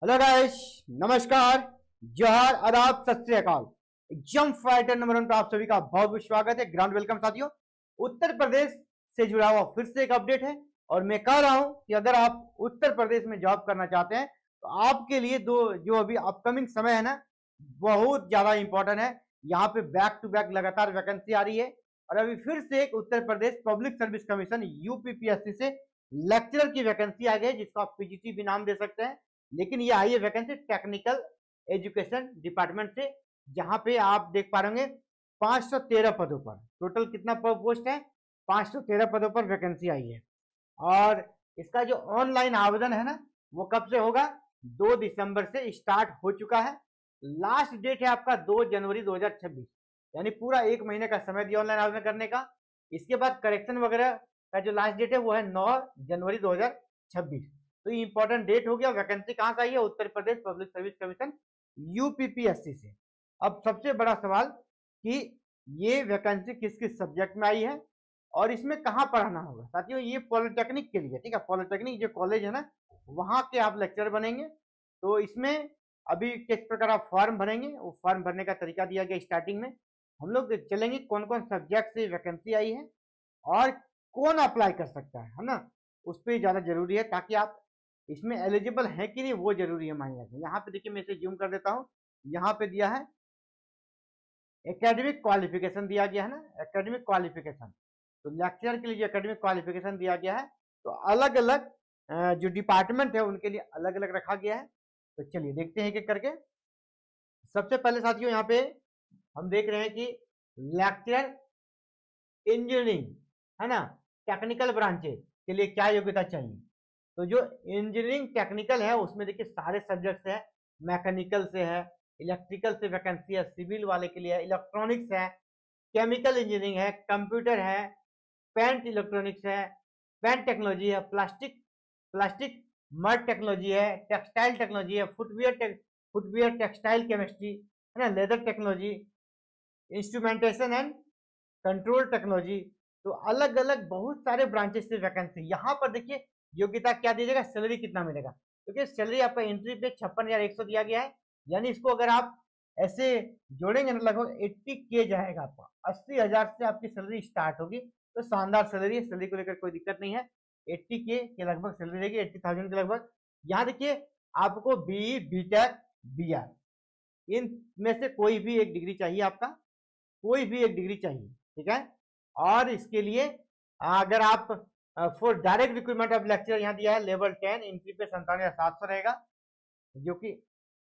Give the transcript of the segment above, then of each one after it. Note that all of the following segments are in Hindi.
हेलो गाइस, नमस्कार, जोहार, आदाब, सत श्री अकाल। एग्जाम फाइटर नंबर 1 पर आप सभी का बहुत बहुत स्वागत है। ग्राउंड वेलकम साथियों। उत्तर प्रदेश से जुड़ा हुआ फिर से एक अपडेट है और मैं कह रहा हूं कि अगर आप उत्तर प्रदेश में जॉब करना चाहते हैं तो आपके लिए जो अभी अपकमिंग समय है ना, बहुत ज्यादा इंपॉर्टेंट है। यहाँ पे बैक टू बैक लगातार वैकेंसी आ रही है और अभी फिर से एक Uttar Pradesh public service commission UPPSC से लेक्चरर की वैकेंसी आ गई है, जिसको आप पीजीटी भी नाम दे सकते हैं। लेकिन ये आई है वैकेंसी टेक्निकल एजुकेशन डिपार्टमेंट से, जहां पे आप देख पा रहे 513 पदों पर टोटल कितना पोस्ट है, 513 पदों पर वैकेंसी आई है। और इसका जो ऑनलाइन आवेदन है ना, वो कब से होगा? 2 दिसंबर से स्टार्ट हो चुका है। लास्ट डेट है आपका 2 जनवरी 2026, यानी पूरा 1 महीने का समय दिया ऑनलाइन आवेदन करने का। इसके बाद करेक्शन वगैरह का जो लास्ट डेट है वो है 9 जनवरी 2026। तो ये इंपॉर्टेंट डेट हो गया। वैकेंसी कहां से आई है? Uttar Pradesh public service commission UPPSC से। अब सबसे बड़ा सवाल कि ये वैकेंसी किस किस सब्जेक्ट में आई है और इसमें कहां पढ़ाना होगा। साथियों, ये पॉलिटेक्निक के लिए, ठीक है, पॉलिटेक्निक जो कॉलेज है ना, वहां के आप लेक्चर बनेंगे। तो इसमें अभी किस प्रकार आप फॉर्म भरेंगे, वो फॉर्म भरने का तरीका दिया गया। स्टार्टिंग में हम लोग चलेंगे कौन कौन सब्जेक्ट से वैकेंसी आई है और कौन अप्लाई कर सकता है ना, उस पर ज्यादा जरूरी है, ताकि आप इसमें एलिजिबल है कि नहीं वो जरूरी है मायने रखना। यहाँ पे देखिए, मैं इसे जूम कर देता हूँ। यहाँ पे दिया है एकेडमिक क्वालिफिकेशन दिया गया है ना, एकेडमिक क्वालिफिकेशन। तो लेक्चर के लिए जो एकेडमिक क्वालिफिकेशन दिया गया है, तो अलग अलग जो डिपार्टमेंट है उनके लिए अलग अलग रखा गया है। तो चलिए देखते हैं एक करके। सबसे पहले साथियों, यहाँ पे हम देख रहे हैं कि लेक्चर इंजीनियरिंग है ना, टेक्निकल ब्रांचेज के लिए क्या योग्यता चाहिए। तो जो इंजीनियरिंग टेक्निकल है उसमें देखिए सारे सब्जेक्ट्स है। मैकेनिकल से है, इलेक्ट्रिकल से वैकेंसी है, सिविल वाले के लिए है, इलेक्ट्रॉनिक्स है, केमिकल इंजीनियरिंग है, कंप्यूटर है, पेंट इलेक्ट्रॉनिक्स है, पेंट टेक्नोलॉजी है, प्लास्टिक मड टेक्नोलॉजी है, टेक्सटाइल टेक्नोलॉजी है, फुटवियर टेक्सटाइल केमिस्ट्री है ना, leather technology, instrumentation and control technology. तो अलग अलग बहुत सारे ब्रांचेस से वैकेंसी। यहाँ पर देखिए योग्यता क्या दीजिएगा, सैलरी कितना मिलेगा। क्योंकि सैलरी आपका एंट्री पे 56,100 दिया गया है, यानी इसको अगर आप ऐसे जोड़ेंगे ना लगभग 80K जाएगा आपका। 80,000 से आपकी सैलरी स्टार्ट होगी। तो शानदार सैलरी है, सैलरी को लेकर कोई दिक्कत नहीं है। 80K के लगभग सैलरी रहेगी, 80,000 के लगभग। यहाँ देखिए आपको बी, बीटेक, बीआर इनमें से कोई भी एक डिग्री चाहिए, आपका कोई भी एक डिग्री चाहिए, ठीक है। और इसके लिए अगर आप for direct recruitment of lecture यहाँ दिया है लेवल 10, एंट्री पे 97,700 रहेगा, जो कि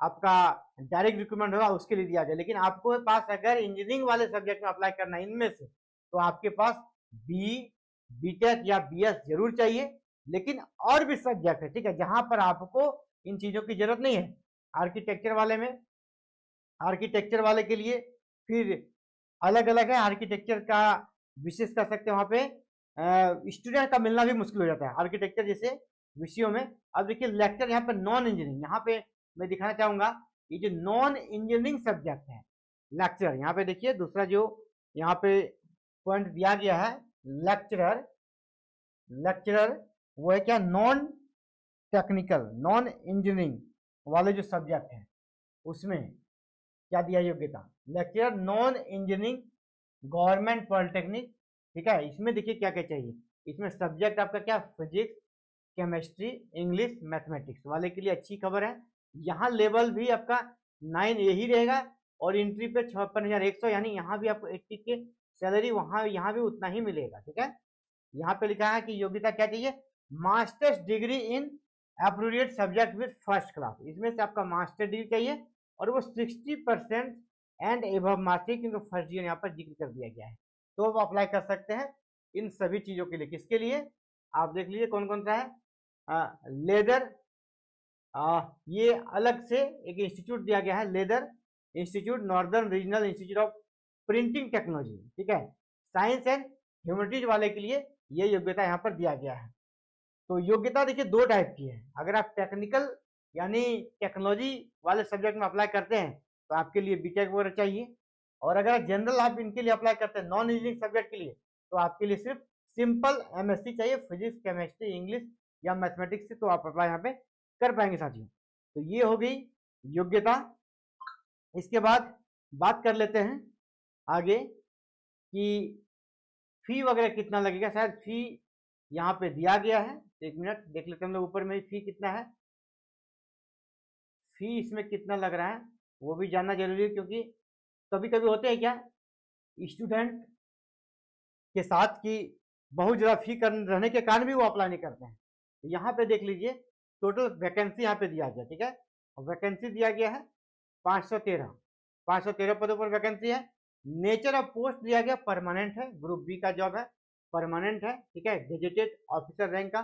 आपका डायरेक्ट रिक्रूटमेंट होगा उसके लिए दिया गया। लेकिन आपको पास अगर इंजीनियरिंग वाले सब्जेक्ट में अप्लाई करना है इनमें से, तो आपके पास बी, बीटेक या बीएस जरूर चाहिए। लेकिन और भी सब्जेक्ट है, ठीक है, जहां पर आपको इन चीजों की जरूरत नहीं है। आर्किटेक्चर वाले में, आर्किटेक्चर वाले के लिए फिर अलग अलग है। आर्किटेक्चर का विशेष कर सकते हैं, वहां पे स्टूडेंट का मिलना भी मुश्किल हो जाता है आर्किटेक्चर जैसे विषयों में। अब देखिए लेक्चर यहाँ पे नॉन इंजीनियरिंग, यहाँ पे मैं दिखाना चाहूंगा ये जो नॉन इंजीनियरिंग सब्जेक्ट है लेक्चर। यहाँ पे देखिए दूसरा जो यहाँ पे पॉइंट दिया गया है लेक्चरर, लेक्चरर वो है क्या, नॉन टेक्निकल, नॉन इंजीनियरिंग वाले जो सब्जेक्ट है उसमें क्या दिया योग्यता, lecturer non engineering government polytechnic, ठीक है। इसमें देखिए क्या क्या चाहिए। इसमें सब्जेक्ट आपका क्या, फिजिक्स, केमिस्ट्री, इंग्लिश, मैथमेटिक्स वाले के लिए अच्छी खबर है। यहाँ लेवल भी आपका 9 यही रहेगा और एंट्री पे 56,100, यानी यहाँ भी आपको 80K सैलरी वहाँ यहाँ भी उतना ही मिलेगा, ठीक है। यहाँ पे लिखा है कि योग्यता क्या चाहिए, masters degree in appropriate subject with first class. इसमें से आपका मास्टर डिग्री चाहिए और वो 60% एंड एबव मार्क्स, क्योंकि फर्स्ट ईयर यहाँ पर जिक्र कर दिया गया है। तो आप अप्लाई कर सकते हैं इन सभी चीजों के लिए। किसके लिए आप देख लीजिए कौन कौन सा है। लेदर, ये अलग से एक इंस्टीट्यूट दिया गया है, leather institute, northern regional institute of printing technology, ठीक है। साइंस एंड ह्यूमैनिटीज वाले के लिए ये योग्यता यहाँ पर दिया गया है। तो योग्यता देखिए 2 टाइप की है। अगर आप टेक्निकल यानी टेक्नोलॉजी वाले सब्जेक्ट में अप्लाई करते हैं तो आपके लिए बीटेक वगैरह चाहिए। और अगर जनरल आप इनके लिए अप्लाई करते हैं नॉन इंजीनियरिंग सब्जेक्ट के लिए, तो आपके लिए सिर्फ सिंपल एमएससी चाहिए, फिजिक्स, केमिस्ट्री, इंग्लिश या मैथमेटिक्स से, तो आप अप्लाई यहाँ पे कर पाएंगे साथियों। तो ये हो गई योग्यता। इसके बाद बात कर लेते हैं आगे कि फी वगैरह कितना लगेगा। शायद फी यहाँ पे दिया गया है, एक मिनट देख लेते हैं हम लोग ऊपर में फी कितना है। फी इसमें कितना लग रहा है वो भी जानना जरूरी है, क्योंकि कभी कभी होते हैं क्या स्टूडेंट के साथ कि बहुत ज़्यादा फी रहने के कारण भी वो अप्लाई नहीं करते हैं। तो यहाँ पे देख लीजिए टोटल वैकेंसी यहाँ पे दिया गया, ठीक है। और वैकेंसी दिया गया है 513 पदों पर वैकेंसी है। नेचर ऑफ पोस्ट दिया गया परमानेंट है, ग्रुप बी का जॉब है, परमानेंट है, ठीक है। गेजेटेड ऑफिसर रैंक का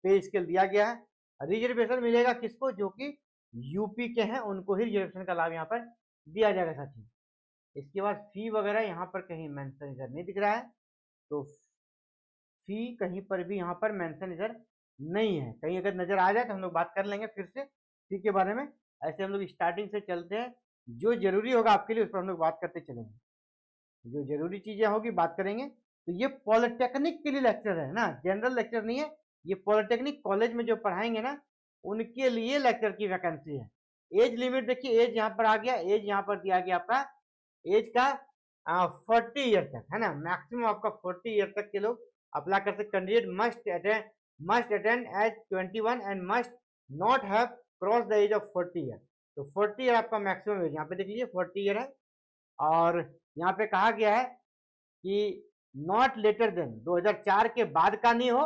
पे स्केल दिया गया है। रिजर्वेशन मिलेगा किसको, जो कि यूपी के हैं उनको ही रिजर्वेशन का लाभ यहाँ पर दिया जाएगा साथियों। इसके बाद फी वगैरह यहाँ पर कहीं मेंशन इधर नहीं दिख रहा है, तो फी कहीं पर भी यहाँ पर मेंशन इधर नहीं है। कहीं अगर नजर आ जाए तो हम लोग बात कर लेंगे फिर से फी के बारे में। ऐसे हम लोग स्टार्टिंग से चलते हैं, जो जरूरी होगा आपके लिए उस पर हम लोग बात करते चलेंगे। जो जरूरी चीजें होगी बात करेंगे। तो ये पॉलिटेक्निक के लिए लेक्चर है ना, जनरल लेक्चर नहीं है। ये पॉलिटेक्निक कॉलेज में जो पढ़ाएंगे ना उनके लिए लेक्चर की वैकेंसी है। एज लिमिट देखिए, एज यहाँ पर आ गया, एज यहाँ पर दिया गया आपका एज का 40 ईयर तक है ना, मैक्सिमम आपका 40 ईयर तक के लोग अप्लाई कर सकते। Candidate must attend age 21 and must not have cross the age of 40 year. तो 40 ईयर आपका मैक्सिमम एज यहाँ पे देख लीजिए 40 ईयर है। और यहाँ पे कहा गया है कि नॉट लेटर देन 2004 के बाद का नहीं हो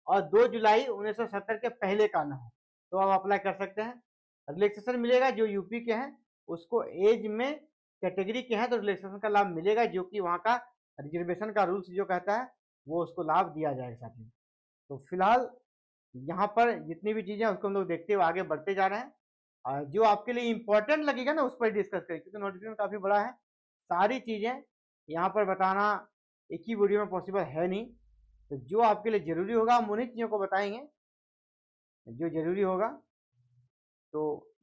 और 2 जुलाई 1970 के पहले का ना हो, तो आप अप्लाई कर सकते हैं। रिलैक्सेशन मिलेगा जो यूपी के हैं उसको एज में कैटेगरी के हैं तो रिलैक्सेशन का लाभ मिलेगा, जो कि वहाँ का रिजर्वेशन का रूल्स जो कहता है वो उसको लाभ दिया जाएगा साथियों। तो फिलहाल यहाँ पर जितनी भी चीजें उसको हम लोग देखते हुए आगे बढ़ते जा रहे हैं। जो आपके लिए इंपॉर्टेंट लगेगा ना उस पर डिस्कस करें, क्योंकि नोटिफिकेशन काफी बड़ा है। सारी चीजें यहाँ पर बताना एक ही वीडियो में पॉसिबल है नहीं, तो जो आपके लिए जरूरी होगा हम उन्हीं चीजों को बताएंगे जो जरूरी होगा। तो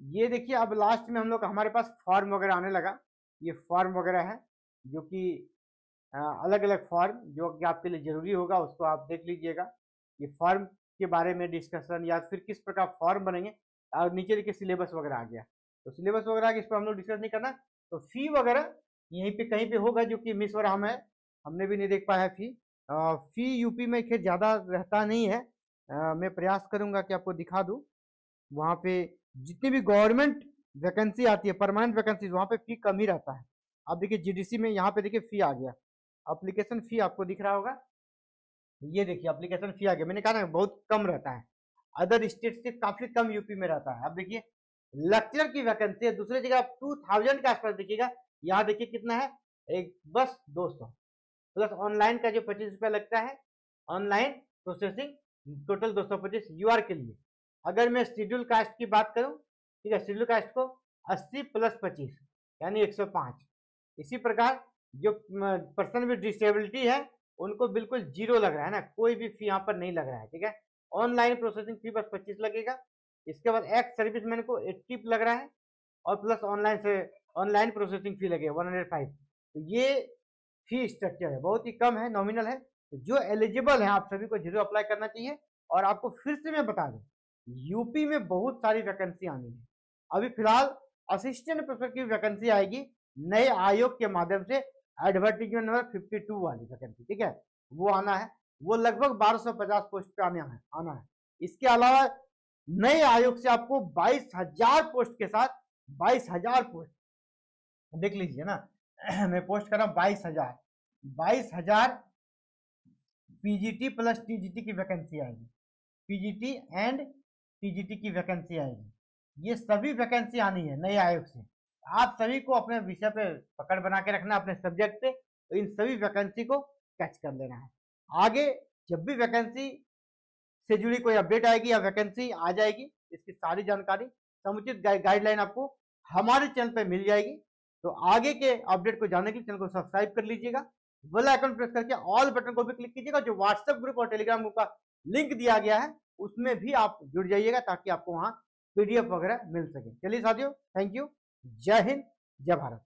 ये देखिए अब लास्ट में हम लोग हमारे पास फॉर्म वगैरह आने लगा। ये फॉर्म वगैरह है जो कि अलग अलग फॉर्म जो कि आपके लिए जरूरी होगा उसको आप देख लीजिएगा। ये फॉर्म के बारे में डिस्कशन या फिर किस प्रकार फॉर्म बनेंगे, और नीचे देखिए सिलेबस वगैरह आ गया। तो सिलेबस वगैरह इस पर हम लोग डिस्कस नहीं करना। तो फी वगैरह यहीं पे कहीं पे होगा जो कि मिस हो रहा है, हमने भी नहीं देख पाया है फी। फी यूपी में खैर ज़्यादा रहता नहीं है। मैं प्रयास करूंगा कि आपको दिखा दूं। वहाँ पे जितनी भी गवर्नमेंट वैकेंसी आती है परमानेंट वैकेंसी वहाँ पे फी कम ही रहता है। अब देखिए जीडीसी में यहाँ पे देखिए फी आ गया, एप्लीकेशन फी आपको दिख रहा होगा। ये देखिए एप्लीकेशन फी आ गया, मैंने कहा ना बहुत कम रहता है, अदर स्टेट से काफी कम यूपी में रहता है। अब देखिए लेक्चरर की वैकेंसी है दूसरी जगह 2000 के आसपास देखिएगा, यहाँ देखिए कितना है एक बस 200 प्लस ऑनलाइन का जो 25 रुपया लगता है ऑनलाइन प्रोसेसिंग, टोटल 225 यूआर के लिए। अगर मैं शेड्यूल कास्ट की बात करूं, ठीक है, शेड्यूल कास्ट को 80 प्लस 25 यानी 105। इसी प्रकार जो पर्सन विद डिसेबिलिटी है उनको बिल्कुल जीरो लग रहा है ना, कोई भी फी यहाँ पर नहीं लग रहा है, ठीक है। ऑनलाइन प्रोसेसिंग फी बस 25 लगेगा। इसके बाद एक्स सर्विसमैन को 80 लग रहा है और प्लस ऑनलाइन प्रोसेसिंग फी लगे 105। तो ये फी स्ट्रक्चर है, बहुत ही कम है, नॉमिनल है। तो जो एलिजिबल है आप सभी को जरूर अप्लाई करना चाहिए। और आपको फिर से मैं बता दूं यूपी में बहुत सारी वैकेंसी आनी है। अभी फिलहाल असिस्टेंट प्रोफेसर की वैकेंसी आएगी नए आयोग के माध्यम से, एडवर्टीजमेंट नंबर 52 वाली वैकेंसी, ठीक है, वो आना है। वो लगभग 1250 पोस्ट पे आना है। इसके अलावा नए आयोग से आपको 22,000 पोस्ट के साथ 22,000 पोस्ट देख लीजिए ना मैं पोस्ट कर रहा हूँ 22,000 पीजीटी प्लस टीजीटी की वैकेंसी आएगी, पीजीटी एंड टीजीटी की वैकेंसी आएगी। ये सभी वैकेंसी आनी है नए आयोग से। आप सभी को अपने विषय पे पकड़ बना के रखना, अपने सब्जेक्ट पे, तो इन सभी वैकेंसी को कैच कर लेना है। आगे जब भी वैकेंसी से जुड़ी कोई अपडेट आएगी या वैकेंसी आ जाएगी, इसकी सारी जानकारी समुचित गाइडलाइन आपको हमारे चैनल पे मिल जाएगी। तो आगे के अपडेट को जानने के लिए चैनल को सब्सक्राइब कर लीजिएगा, बेल आइकन प्रेस करके ऑल बटन को भी क्लिक कीजिएगा। जो व्हाट्सएप ग्रुप और टेलीग्राम ग्रुप का लिंक दिया गया है उसमें भी आप जुड़ जाइएगा ताकि आपको वहां पीडीएफ वगैरह मिल सके। चलिए साथियों, थैंक यू, जय हिंद, जय भारत।